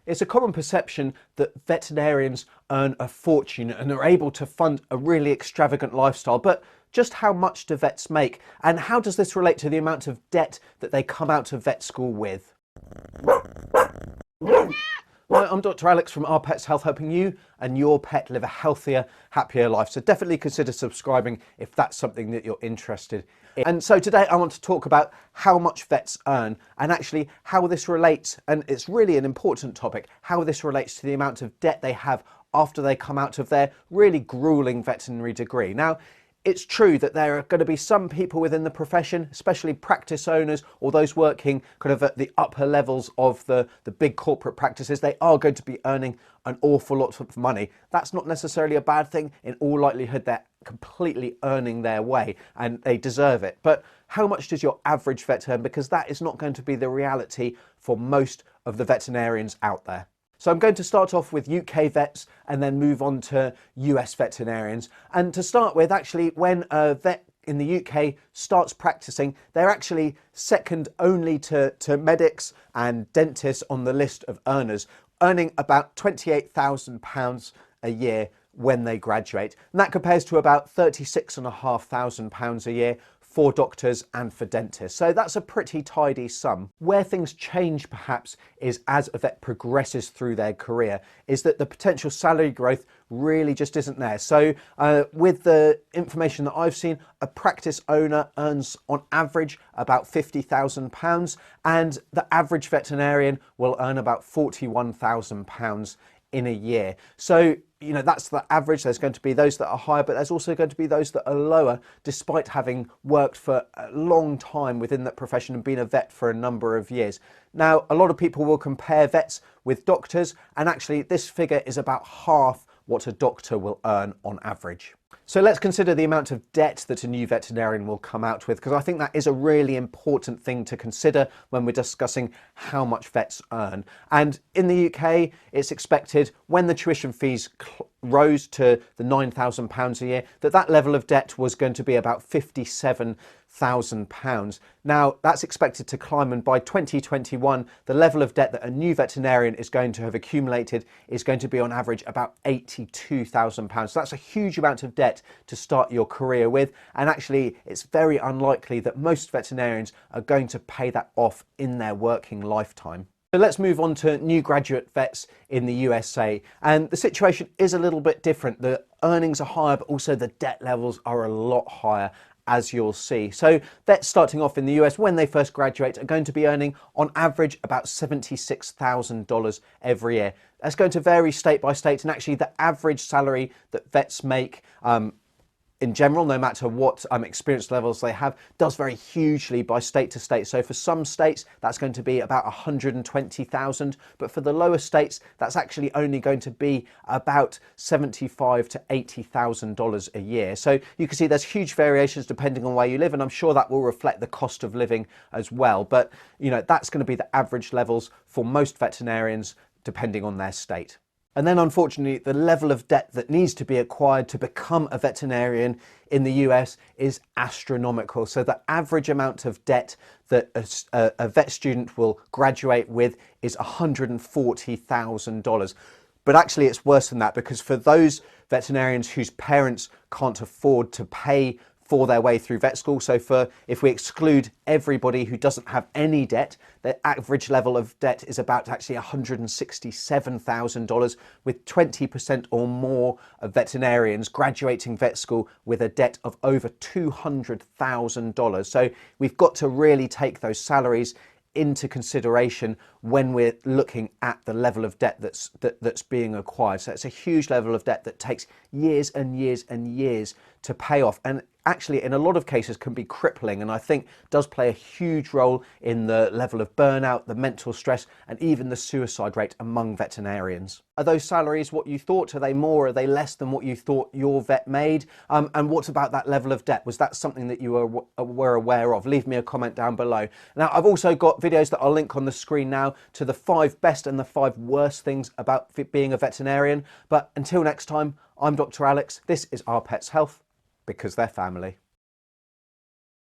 It's a common perception that veterinarians earn a fortune and are able to fund a really extravagant lifestyle, but just how much do vets make? And how does this relate to the amount of debt that they come out of vet school with? Hi, I'm Dr. Alex from Our Pets Health, helping you and your pet live a healthier, happier life. So definitely consider subscribing if that's something that you're interested in. And so today I want to talk about how much vets earn and actually how this relates, and it's really an important topic, how this relates to the amount of debt they have after they come out of their really grueling veterinary degree. Now, it's true that there are going to be some people within the profession, especially practice owners or those working kind of at the upper levels of the big corporate practices, they are going to be earning an awful lot of money. That's not necessarily a bad thing. In all likelihood, they're completely earning their way and they deserve it. But how much does your average vet earn? Because that is not going to be the reality for most of the veterinarians out there. So I'm going to start off with UK vets and then move on to US veterinarians. And to start with, actually, when a vet in the UK starts practicing, they're actually second only to medics and dentists on the list of earners, earning about £28,000 a year when they graduate. And that compares to about £36,500 a year for doctors and for dentists. So that's a pretty tidy sum. Where things change perhaps is as a vet progresses through their career, is that the potential salary growth really just isn't there. So with the information that I've seen, a practice owner earns on average about £50,000 and the average veterinarian will earn about £41,000 in a year. So, you know, that's the average. There's going to be those that are higher, but there's also going to be those that are lower, despite having worked for a long time within that profession and been a vet for a number of years. Now, a lot of people will compare vets with doctors, and actually this figure is about half what a doctor will earn on average. So let's consider the amount of debt that a new veterinarian will come out with, because I think that is a really important thing to consider when we're discussing how much vets earn. And in the UK, it's expected when the tuition fees rose to the £9,000 a year, that level of debt was going to be about £57,000. Now, that's expected to climb, and by 2021, the level of debt that a new veterinarian is going to have accumulated is going to be on average about £82,000. So that's a huge amount of debt to start your career with, and actually it's very unlikely that most veterinarians are going to pay that off in their working lifetime. So let's move on to new graduate vets in the USA, and the situation is a little bit different. The earnings are higher, but also the debt levels are a lot higher, as you'll see. So vets starting off in the US when they first graduate are going to be earning on average about $76,000 every year. That's going to vary state by state, and actually the average salary that vets make in general, no matter what experience levels they have, does vary hugely by state to state. So for some states, that's going to be about $120,000, but for the lower states, that's actually only going to be about $75,000 to $80,000 a year. So you can see there's huge variations depending on where you live, and I'm sure that will reflect the cost of living as well. But you know, that's going to be the average levels for most veterinarians depending on their state. And then unfortunately, the level of debt that needs to be acquired to become a veterinarian in the US is astronomical. So the average amount of debt that a vet student will graduate with is $140,000. But actually it's worse than that, because for those veterinarians whose parents can't afford to pay for their way through vet school, so if we exclude everybody who doesn't have any debt, the average level of debt is about actually $167,000, with 20% or more of veterinarians graduating vet school with a debt of over $200,000. So we've got to really take those salaries into consideration when we're looking at the level of debt that's being acquired. So it's a huge level of debt that takes years and years and years to pay off, and actually in a lot of cases can be crippling, and I think does play a huge role in the level of burnout, the mental stress, and even the suicide rate among veterinarians. Are those salaries what you thought? Are they more? Are they less than what you thought your vet made? And what about that level of debt? Was that something that you were aware of? Leave me a comment down below. Now, I've also got videos that I'll link on the screen now to the 5 best and the 5 worst things about being a veterinarian. But until next time, I'm Dr. Alex. This is Our Pets Health, because they're family.